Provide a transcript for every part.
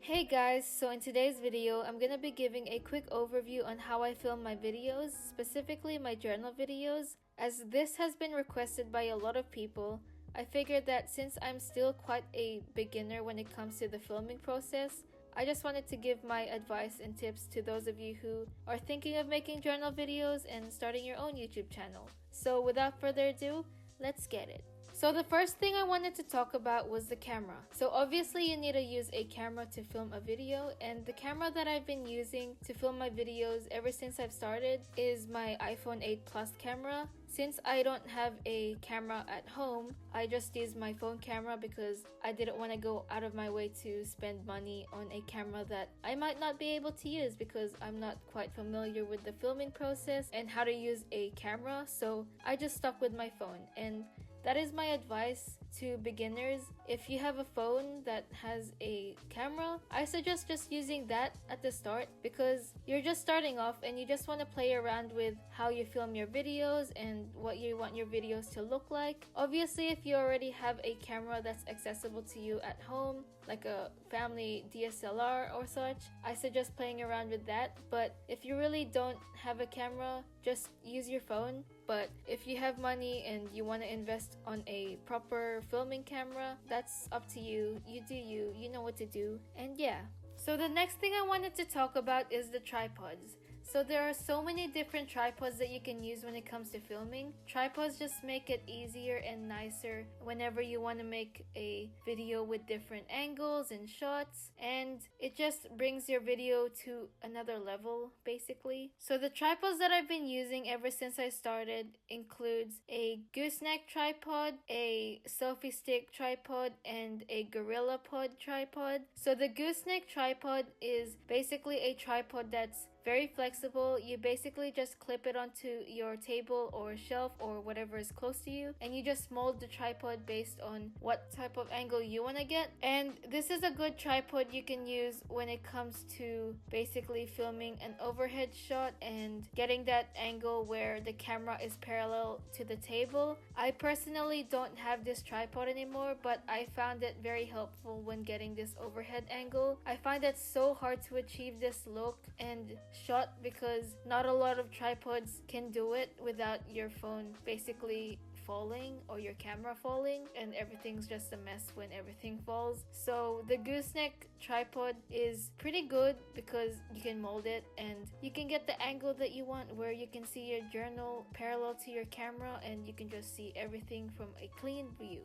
Hey guys, so in today's video, I'm gonna be giving a quick overview on how I film my videos, specifically my journal videos. As this has been requested by a lot of people, I figured that since I'm still quite a beginner when it comes to the filming process, I just wanted to give my advice and tips to those of you who are thinking of making journal videos and starting your own YouTube channel. So without further ado, let's get it. So the first thing I wanted to talk about was the camera. So obviously you need to use a camera to film a video, and the camera that I've been using to film my videos ever since I've started is my iPhone 8 Plus camera. Since I don't have a camera at home, I just use my phone camera because I didn't want to go out of my way to spend money on a camera that I might not be able to use because I'm not quite familiar with the filming process and how to use a camera, so I just stuck with my phone. And that is my advice to beginners. If you have a phone that has a camera, I suggest just using that at the start because you're just starting off and you just want to play around with how you film your videos and what you want your videos to look like. Obviously, if you already have a camera that's accessible to you at home, like a family DSLR or such, I suggest playing around with that. But if you really don't have a camera, just use your phone. But if you have money and you want to invest on a proper filming camera, that's up to you. You do you, you know what to do. And yeah. So the next thing I wanted to talk about is the tripods. So there are so many different tripods that you can use when it comes to filming. Tripods just make it easier and nicer whenever you want to make a video with different angles and shots, and it just brings your video to another level basically. So the tripods that I've been using ever since I started includes a gooseneck tripod, a selfie stick tripod, and a gorilla pod tripod. So the gooseneck tripod is basically a tripod that's very flexible. You basically just clip it onto your table or shelf or whatever is close to you, and you just mold the tripod based on what type of angle you want to get. And this is a good tripod you can use when it comes to basically filming an overhead shot and getting that angle where the camera is parallel to the table. I personally don't have this tripod anymore, but I found it very helpful when getting this overhead angle. I find it so hard to achieve this look and shot because not a lot of tripods can do it without your phone basically falling or your camera falling, and everything's just a mess when everything falls. So the gooseneck tripod is pretty good because you can mold it and you can get the angle that you want where you can see your journal parallel to your camera and you can just see everything from a clean view.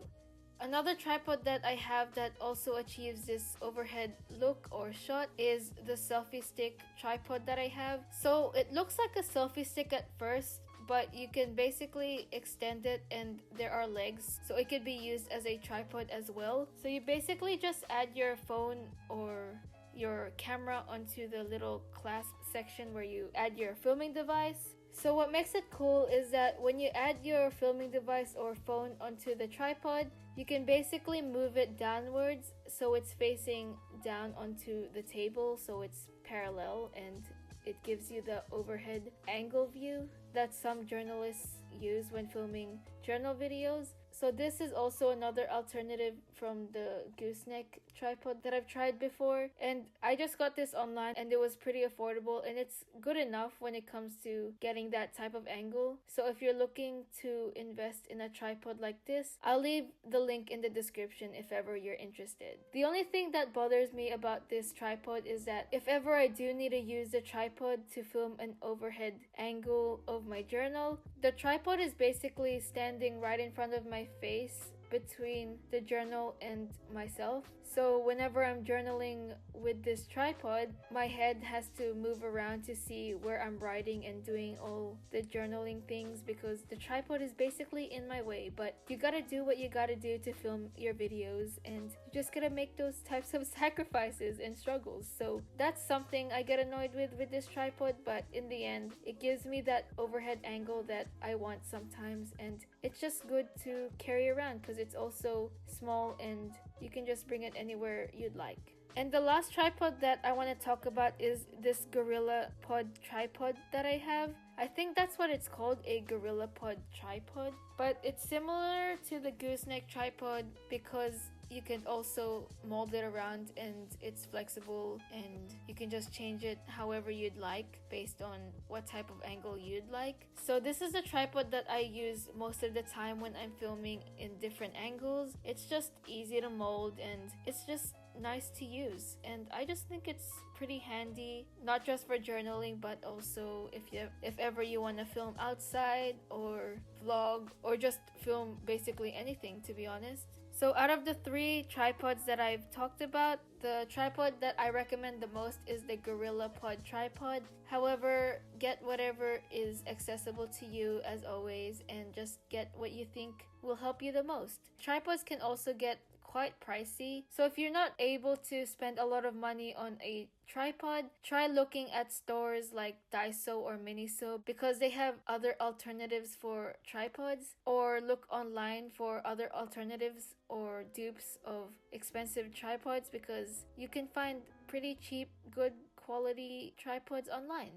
Another tripod that I have that also achieves this overhead look or shot is the selfie stick tripod that I have. So it looks like a selfie stick at first, but you can basically extend it and there are legs, so it could be used as a tripod as well. So you basically just add your phone or your camera onto the little clasp section where you add your filming device. So what makes it cool is that when you add your filming device or phone onto the tripod, you can basically move it downwards so it's facing down onto the table, so it's parallel and it gives you the overhead angle view that some journalists use when filming journal videos. So this is also another alternative from the gooseneck tripod that I've tried before, and I just got this online and it was pretty affordable and it's good enough when it comes to getting that type of angle. So if you're looking to invest in a tripod like this, I'll leave the link in the description if ever you're interested. The only thing that bothers me about this tripod is that if ever I do need to use the tripod to film an overhead angle of my journal, the tripod is basically standing right in front of my face between the journal and myself. So whenever I'm journaling with this tripod, my head has to move around to see where I'm writing and doing all the journaling things because the tripod is basically in my way. But you gotta do what you gotta do to film your videos, and you just gotta make those types of sacrifices and struggles. So that's something I get annoyed with this tripod, but in the end it gives me that overhead angle that I want sometimes, and it's just good to carry around because it's also small and you can just bring it anywhere you'd like. And the last tripod that I want to talk about is this Gorilla Pod tripod that I have. I think that's what it's called, a Gorilla Pod tripod. But it's similar to the gooseneck tripod because you can also mold it around, and it's flexible, and you can just change it however you'd like based on what type of angle you'd like. So this is the tripod that I use most of the time when I'm filming in different angles. It's just easy to mold, and it's just nice to use, and I just think it's pretty handy, not just for journaling but also if ever you want to film outside or vlog or just film basically anything, to be honest. So out of the 3 tripods that I've talked about, the tripod that I recommend the most is the GorillaPod tripod. However, get whatever is accessible to you as always, and just get what you think will help you the most. Tripods can also get quite pricey, so if you're not able to spend a lot of money on a tripod, try looking at stores like Daiso or Miniso because they have other alternatives for tripods, or look online for other alternatives or dupes of expensive tripods because you can find pretty cheap, good quality tripods online.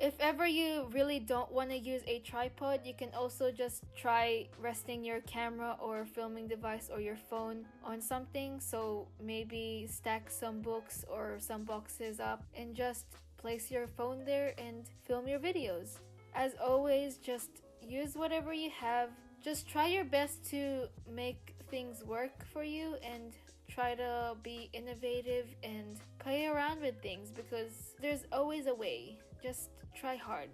If ever you really don't want to use a tripod, you can also just try resting your camera or filming device or your phone on something. So maybe stack some books or some boxes up and just place your phone there and film your videos. As always, just use whatever you have. Just try your best to make things work for you and try to be innovative and play around with things because there's always a way. Just try hard.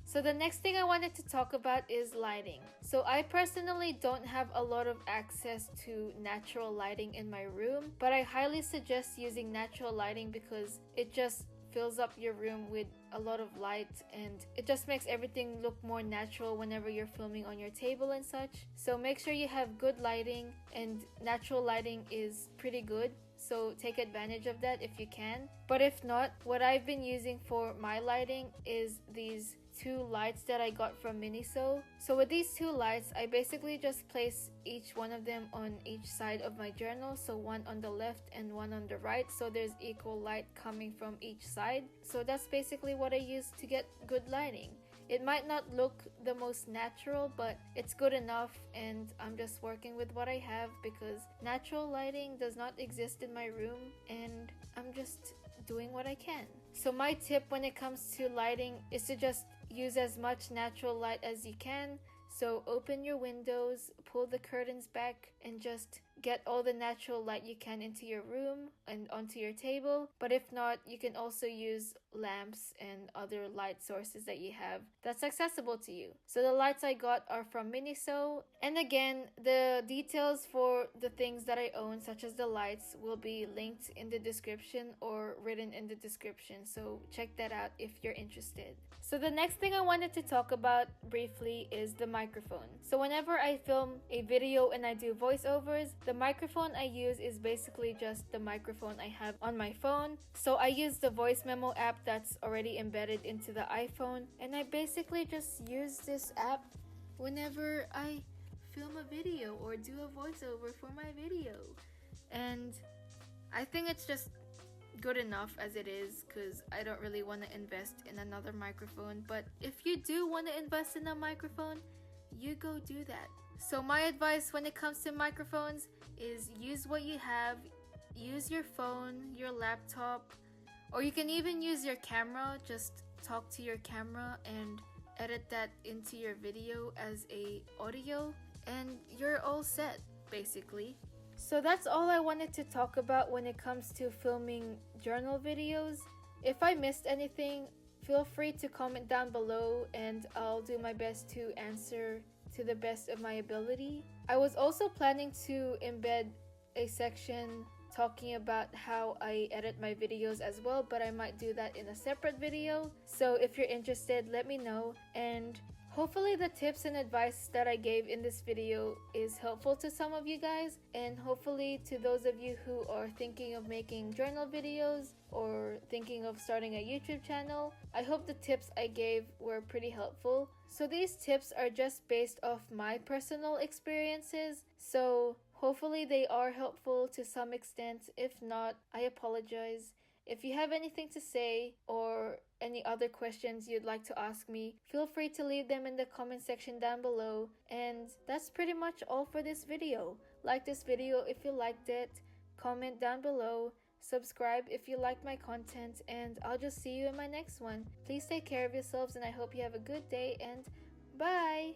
So the next thing I wanted to talk about is lighting. So I personally don't have a lot of access to natural lighting in my room, but I highly suggest using natural lighting because it just fills up your room with a lot of light and it just makes everything look more natural whenever you're filming on your table and such. So make sure you have good lighting, and natural lighting is pretty good, so take advantage of that if you can. But if not, what I've been using for my lighting is these 2 lights that I got from Miniso. So with these 2 lights, I basically just place each one of them on each side of my journal, so one on the left and one on the right, so there's equal light coming from each side. So that's basically what I use to get good lighting. It might not look the most natural, but it's good enough, and I'm just working with what I have because natural lighting does not exist in my room, and I'm just doing what I can. So my tip when it comes to lighting is to just use as much natural light as you can. So open your windows, pull the curtains back, and just get all the natural light you can into your room and onto your table. But if not, you can also use lamps and other light sources that you have that's accessible to you. So the lights I got are from Miniso. And again, the details for the things that I own, such as the lights, will be linked in the description or written in the description. So check that out if you're interested. So the next thing I wanted to talk about briefly is the microphone. So whenever I film a video and I do voiceovers, the microphone I use is basically just the microphone I have on my phone. So I use the voice memo app that's already embedded into the iPhone, and I basically just use this app whenever I film a video or do a voiceover for my video. And I think it's just good enough as it is because I don't really want to invest in another microphone. But if you do want to invest in a microphone, you go do that. So my advice when it comes to microphones is use what you have. Use your phone, your laptop, or you can even use your camera. Just talk to your camera and edit that into your video as a audio, and you're all set basically. So that's all I wanted to talk about when it comes to filming journal videos. If I missed anything, feel free to comment down below and I'll do my best to answer to the best of my ability. I was also planning to embed a section talking about how I edit my videos as well, but I might do that in a separate video. So if you're interested, let me know, and hopefully the tips and advice that I gave in this video is helpful to some of you guys, and hopefully to those of you who are thinking of making journal videos or thinking of starting a YouTube channel. I hope the tips I gave were pretty helpful. So these tips are just based off my personal experiences, so hopefully they are helpful to some extent. If not, I apologize. If you have anything to say or any other questions you'd like to ask me, feel free to leave them in the comment section down below. And that's pretty much all for this video. Like this video if you liked it, comment down below, subscribe if you liked my content, and I'll just see you in my next one. Please take care of yourselves and I hope you have a good day, and bye!